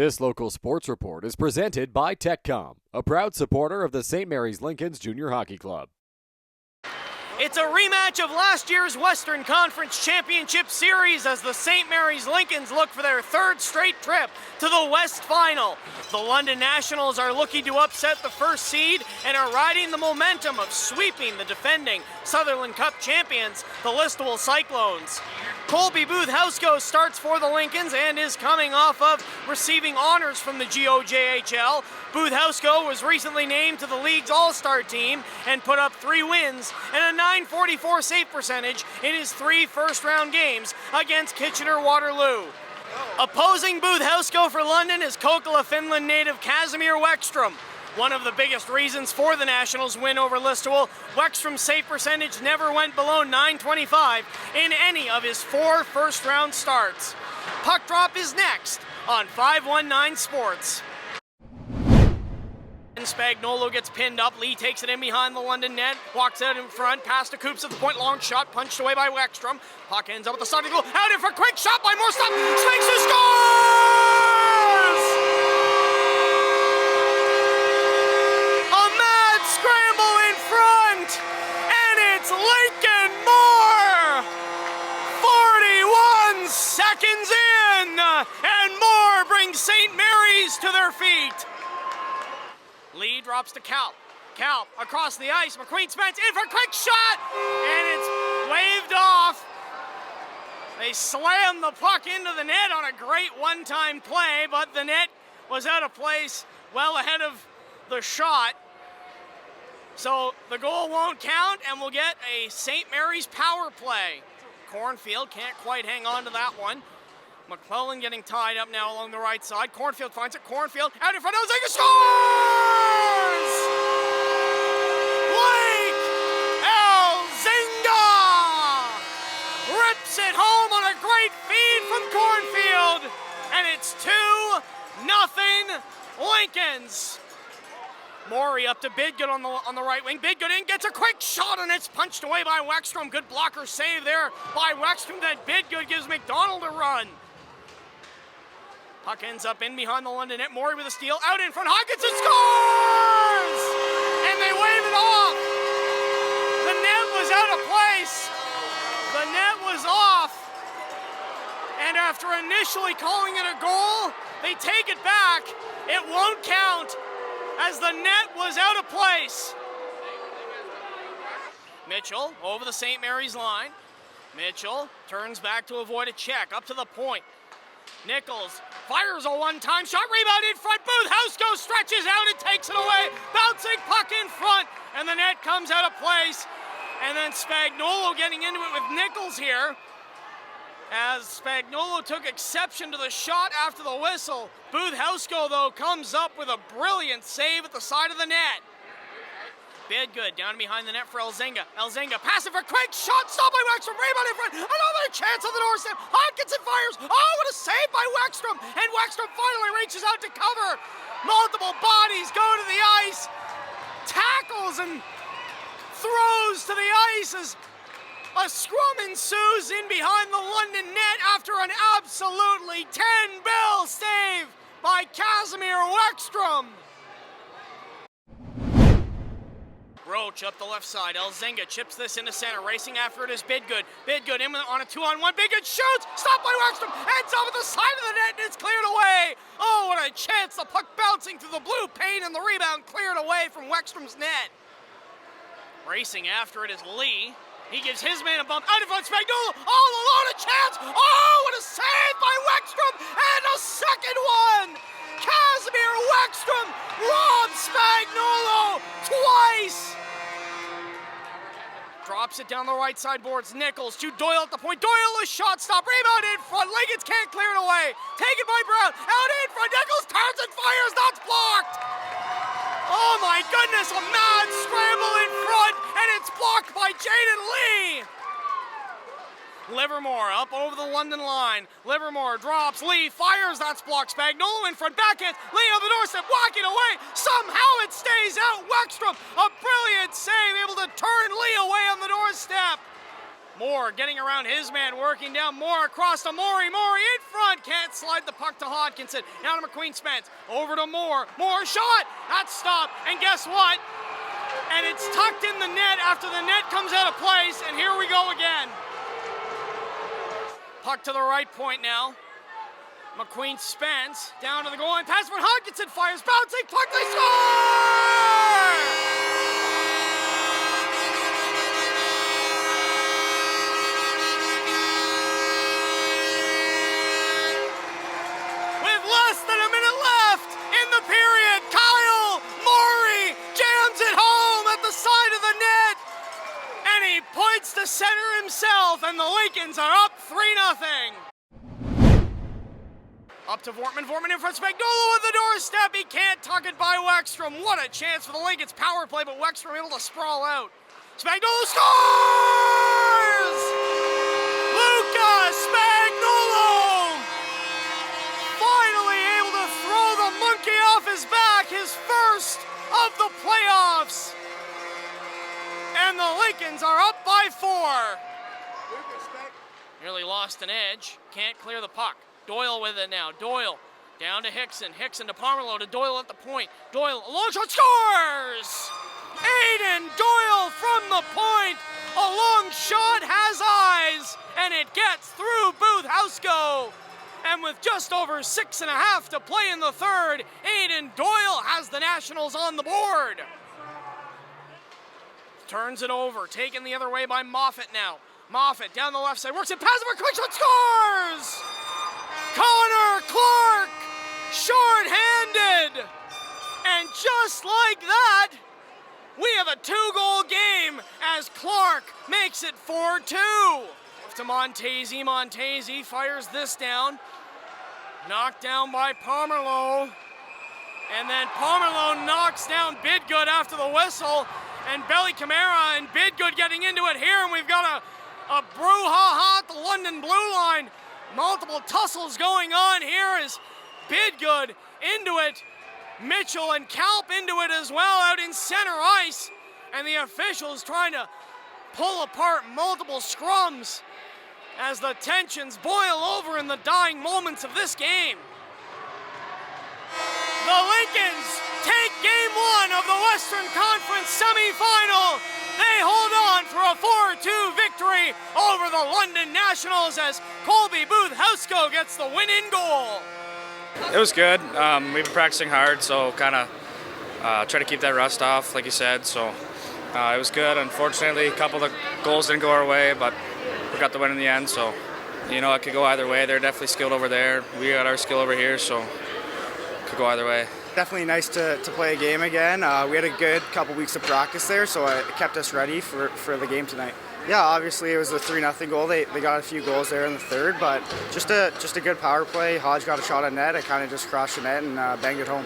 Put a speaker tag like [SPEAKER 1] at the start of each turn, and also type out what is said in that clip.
[SPEAKER 1] This local sports report is presented by TechCom, a proud supporter of the St. Mary's Lincolns Junior Hockey Club.
[SPEAKER 2] It's a rematch of last year's Western Conference Championship Series as the St. Mary's Lincolns look for their third straight trip to the West Final. The London Nationals are looking to upset the first seed and are riding the momentum of sweeping the defending Sutherland Cup champions, the Listowel Cyclones. Colby Booth-Houseco starts for the Lincolns and is coming off of receiving honors from the GOJHL. Booth-Houseco was recently named to the league's All-Star team and put up 3 wins and a .944 save percentage in his 3 first-round games against Kitchener-Waterloo. Opposing Booth-Houseco for London is Kokkola, Finland native Casimir Wexstrom. One of the biggest reasons for the Nationals' win over Listowel, Wexstrom's save percentage never went below .925 in any of his 4 first-round starts. Puck drop is next on 519 Sports. Spagnolo gets pinned up. Lee takes it in behind the London net, walks out in front, past to Coops at the point, long shot, punched away by Wexstrom. Puck ends up at the side of the goal, out in for a quick shot by Morstad. Swings who scores! A mad scramble in front, and it's Lincoln Moore! 41 seconds in, and Moore brings St. Mary's to their feet. Lee drops to Kalp. Kalp across the ice. McQueen Spence in for a quick shot, and it's waved off. They slam the puck into the net on a great one-time play, but the net was out of place well ahead of the shot. So the goal won't count, and we'll get a St. Mary's power play. Cornfield can't quite hang on to that one. McClellan getting tied up now along the right side. Cornfield finds it. Cornfield out in front. Elzinga scores! Blake Elzinga rips it home on a great feed from Cornfield, and it's 2-0 Lincolns. Morey up to Bidgood on the right wing. Bidgood in, gets a quick shot, and it's punched away by Wexstrom. Good blocker save there by Wexstrom. Then Bidgood gives McDonald a run. Puck ends up in behind the London net. Morey with a steal. Out in front. Hawkinson scores! And they wave it off. The net was out of place. The net was off. And after initially calling it a goal, they take it back. It won't count as the net was out of place. Mitchell over the St. Mary's line. Mitchell turns back to avoid a check. Up to the point. Nichols fires a one-time shot, rebound in front. Booth-Houseco stretches out and takes it away. Bouncing puck in front, and the net comes out of place. And then Spagnolo getting into it with Nichols here. As Spagnolo took exception to the shot after the whistle. Booth-Houseco, though, comes up with a brilliant save at the side of the net. Bidgood down behind the net for Elzinga. Elzinga passing for a quick shot, stopped by Wexstrom, rebound in front, another chance on the doorstep. Hawkinson fires, oh, what a save by Wexstrom, and Wexstrom finally reaches out to cover. Multiple bodies go to the ice, tackles and throws to the ice as a scrum ensues in behind the London net after an absolutely 10-bill save by Casimir Wexstrom. Roach up the left side. Elzinga chips this into center. Racing after it is Bidgood. Bidgood in on a 2-on-1. Bidgood shoots. Stopped by Wexstrom. Ends up at the side of the net and it's cleared away. Oh, what a chance. The puck bouncing through the blue paint and the rebound cleared away from Wexstrom's net. Racing after it is Lee. He gives his man a bump. Out in front, Spagnolo. All alone, a chance. Oh, what a save by Wexstrom. And a second one. Casimir Wexstrom robs Spagnolo twice. Drops it down the right side boards. Nichols to Doyle at the point. Doyle a shot stop. Rebound in front. Lincolns can't clear it away. Taken by Brown. Out in front. Nichols turns and fires. That's blocked. Oh my goodness. A mad scramble in front. And it's blocked by Jaden Lee. Livermore up over the London line. Livermore drops. Lee fires. That's blocked. Spagnolo in front. Backhand. Lee on the doorstep. Walking away. Somehow it stays out. Wexstrom. A brilliant save. Able to turn Lee away on the doorstep. Moore getting around his man, working down. Moore across to Morey. Morey in front. Can't slide the puck to Hodkinson. Now to McQueen Spence. Over to Moore. Moore shot. That's stopped. And guess what? And it's tucked in the net after the net comes out of place. And here we go again. Puck to the right point now. McQueen Spence down to the goal line. Pass for Hodkinson fires. Bouncing puck. They score! Less than a minute left in the period. Kyle Morey jams it home at the side of the net. And he points to center himself, and the Lincolns are up 3-0. Up to Vortman. Vortman in front. Spagnuolo at the doorstep. He can't tuck it by Wexstrom. What a chance for the Lincolns power play, but Wexstrom able to sprawl out. Spagnuolo scores! Luca Spagnuolo! Finally able to throw the monkey off his back, his first of the playoffs. And the Lincolns are up by 4. Nearly lost an edge, can't clear the puck. Doyle with it now, Doyle down to Hickson, Hickson to Parmerlow, to Doyle at the point. Doyle, a long shot, scores! Aiden Doyle from the point, a long shot has eyes, and it gets through Booth Houseco. And with just over 6.5 to play in the third, Aiden Doyle has the Nationals on the board. Turns it over, taken the other way by Moffat now. Moffat down the left side, works it, passes for quick shot, scores! Connor Clark, short-handed. And just like that, we have a 2-goal game as Clark makes it 4-2. To Montesi. Montesi fires this down. Knocked down by Parmerlow. And then Parmerlow knocks down Bidgood after the whistle. And Belly Camara and Bidgood getting into it here. And we've got a brouhaha at the London blue line. Multiple tussles going on here as Bidgood into it. Mitchell and Kalp into it as well out in center ice. And the officials trying to pull apart multiple scrums as the tensions boil over in the dying moments of this game. The Lincolns take game 1 of the Western Conference semifinal. They hold on for a 4-2 victory over the London Nationals as Colby Booth Houseco gets the win-in goal.
[SPEAKER 3] It was good. We've been practicing hard, so kind of try to keep that rust off, like you said. So it was good. Unfortunately, a couple of the goals didn't go our way, but we got the win in the end. So, you know, it could go either way. They're definitely skilled over there. We got our skill over here, so it could go either way.
[SPEAKER 4] Definitely nice to play a game again. We had a good couple weeks of practice there, so it kept us ready for the game tonight. Yeah, obviously it was a 3-0 goal. They got a few goals there in the third, but just a good power play. Hodge got a shot at net. It kind of just crashed the net and banged it home.